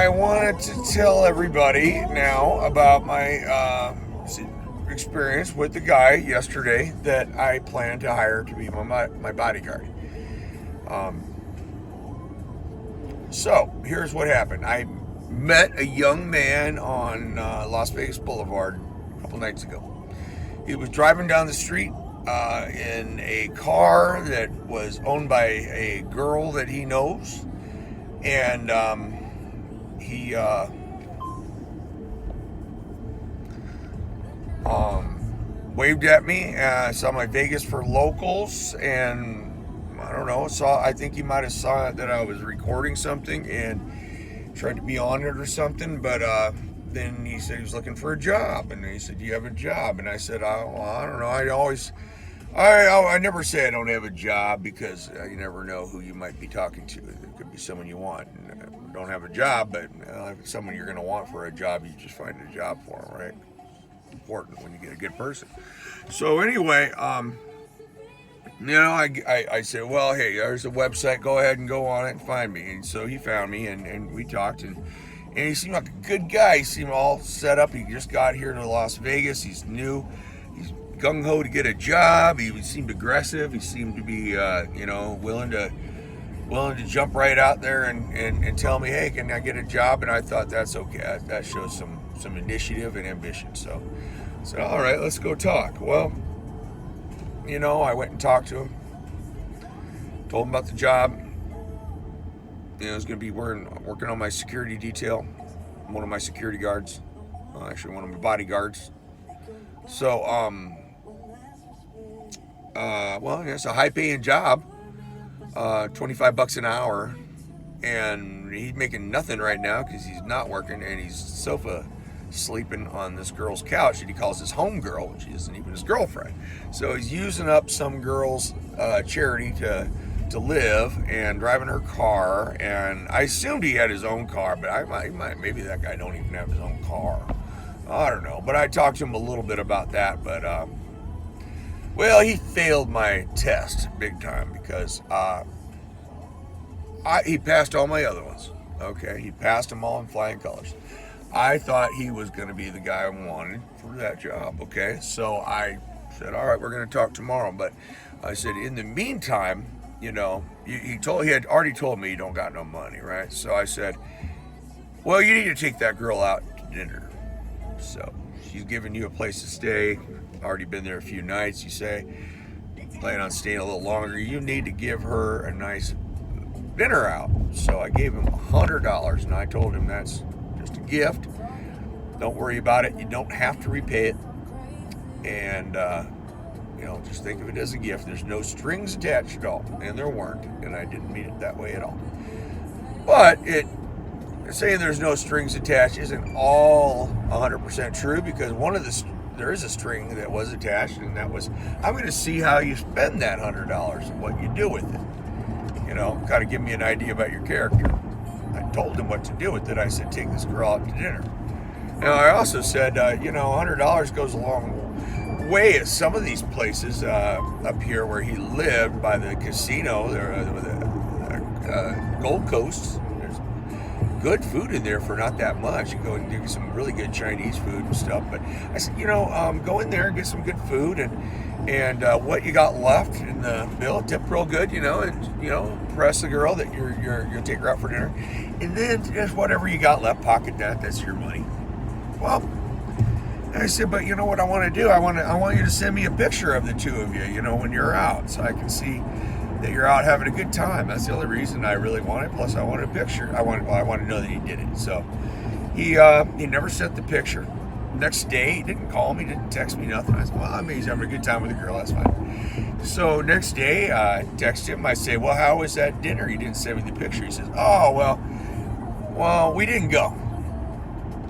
I wanted to tell everybody now about my experience with the guy yesterday that I plan to hire to be my bodyguard. Um, so, here's what happened. I met a young man on Las Vegas Boulevard a couple nights ago. He was driving down the street in a car that was owned by a girl that he knows. And he waved at me. I saw my Vegas for locals, and I don't know. I think he might have saw that I was recording something and tried to be on it or something. But then he said he was looking for a job, and he said, "Do you have a job?" And I said, "Well, I don't know. I never say I don't have a job because you never know who you might be talking to. It could be someone you want. And, don't have a job, but if it's someone you're going to want for a job, you just find a job for them, right? Important when you get a good person." So anyway, I said, well, hey, there's a website. Go ahead and go on it and find me. And so he found me, and we talked, and he seemed like a good guy. He seemed all set up. He just got here to Las Vegas. He's new. He's gung-ho to get a job. He seemed aggressive. He seemed to be, willing to jump right out there and tell me, hey, can I get a job? And I thought that's okay. That shows some initiative and ambition. So I said, all right, let's go talk. Well, I went and talked to him, told him about the job. I was going to be working on my security detail. One of my security guards, actually one of my bodyguards. So, it's a high-paying job. $25 an hour, and he's making nothing right now because he's not working, and he's sofa sleeping on this girl's couch that he calls his home girl, which isn't even his girlfriend. So he's using up some girl's charity to live and driving her car. And I assumed he had his own car, but maybe that guy don't even have his own car. I don't know, but I talked to him a little bit about that, but he failed my test big time because he passed all my other ones. Okay, he passed them all in flying colors. I thought he was going to be the guy I wanted for that job. Okay, so I said, all right, we're going to talk tomorrow. But I said, in the meantime, he had already told me you don't got no money, right? So I said, well, you need to take that girl out to dinner. So she's giving you a place to stay. Already been there a few nights, you say. Plan on staying a little longer. You need to give her a nice dinner out. So I gave him $100, and I told him that's just a gift. Don't worry about it. You don't have to repay it. And, just think of it as a gift. There's no strings attached at all. And there weren't. And I didn't mean it that way at all. But saying there's no strings attached isn't all 100% true, because there is a string that was attached, and that was, I'm going to see how you spend that $100 and what you do with it. Kind of give me an idea about your character. I told him what to do with it. I said, take this girl out to dinner. Now, I also said, $100 goes a long way at some of these places up here where he lived by the casino, the Gold Coast. There's good food in there for not that much. You go and do some really good Chinese food and stuff. But I said, go in there and get some good food, and what you got left in the bill, tip real good, and impress the girl that you're take her out for dinner, and then just whatever you got left, pocket that. That's your money. Well, I said, but you know what I want to do? I want you to send me a picture of the two of you, when you're out, so I can see that you're out having a good time. That's the only reason I really want it. Plus, I want a picture. I want to know that he did it. So he never sent the picture. Next day, he didn't call me, didn't text me, nothing. I said, well, I mean, he's having a good time with the girl. That's fine. So next day, I text him. I say, well, how was that dinner? He didn't send me the picture. He says, oh, well, we didn't go.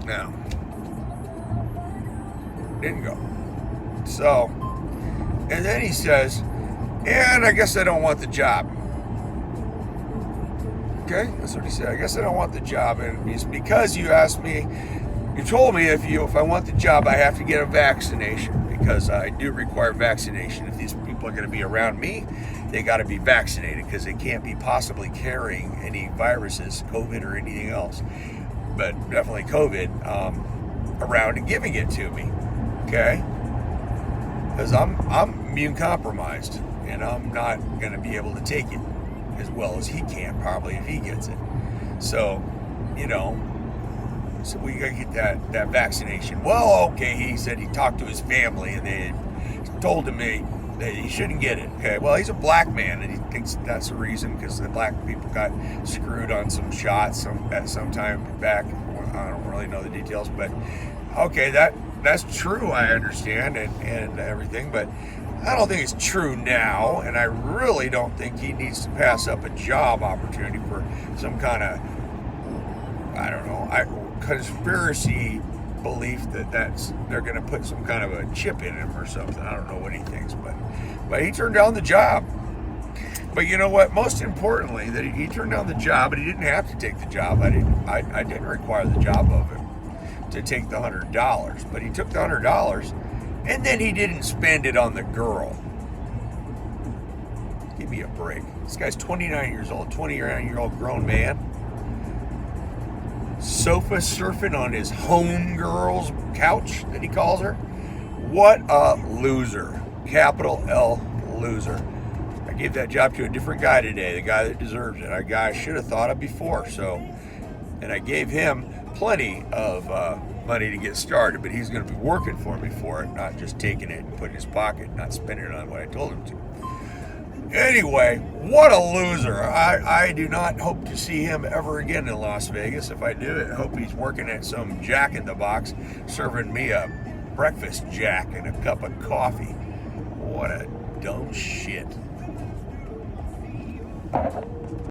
No. Didn't go. So, and then he says, and I guess I don't want the job. Okay, that's what he said. I guess I don't want the job, and it's because you asked me. You told me if I want the job, I have to get a vaccination, because I do require vaccination. If these people are going to be around me, they got to be vaccinated, because they can't be possibly carrying any viruses, COVID or anything else. but definitely COVID, around and giving it to me. Okay, because I'm immune compromised, and I'm not going to be able to take it as well as he can probably if he gets it. So, so we got to get that vaccination. Well, okay, he said he talked to his family and they told him that he shouldn't get it. Okay, well, he's a black man and he thinks that's the reason because the black people got screwed on some shots at some time back. I don't really know the details, but okay, that's true, I understand, and everything, but I don't think it's true now, and I really don't think he needs to pass up a job opportunity for some kind of, I don't know, conspiracy belief that they're going to put some kind of a chip in him or something. I don't know what he thinks, but he turned down the job. But you know what? Most importantly, that he turned down the job, but he didn't have to take the job. I didn't require the job of him to take the $100, but he took the $100, and then he didn't spend it on the girl. Give me a break. This guy's 29 years old, 29-year-old grown man, sofa surfing on his homegirl's couch that he calls her. What a loser. Capital L loser. I gave that job to a different guy today, the guy that deserves it, a guy I should have thought of before. And I gave him plenty of money to get started, but he's going to be working for me for it, not just taking it and putting it in his pocket, not spending it on what I told him to. Anyway, what a loser. I do not hope to see him ever again in Las Vegas. If I do, I hope he's working at some Jack in the Box, serving me a breakfast jack and a cup of coffee. What a dumb shit.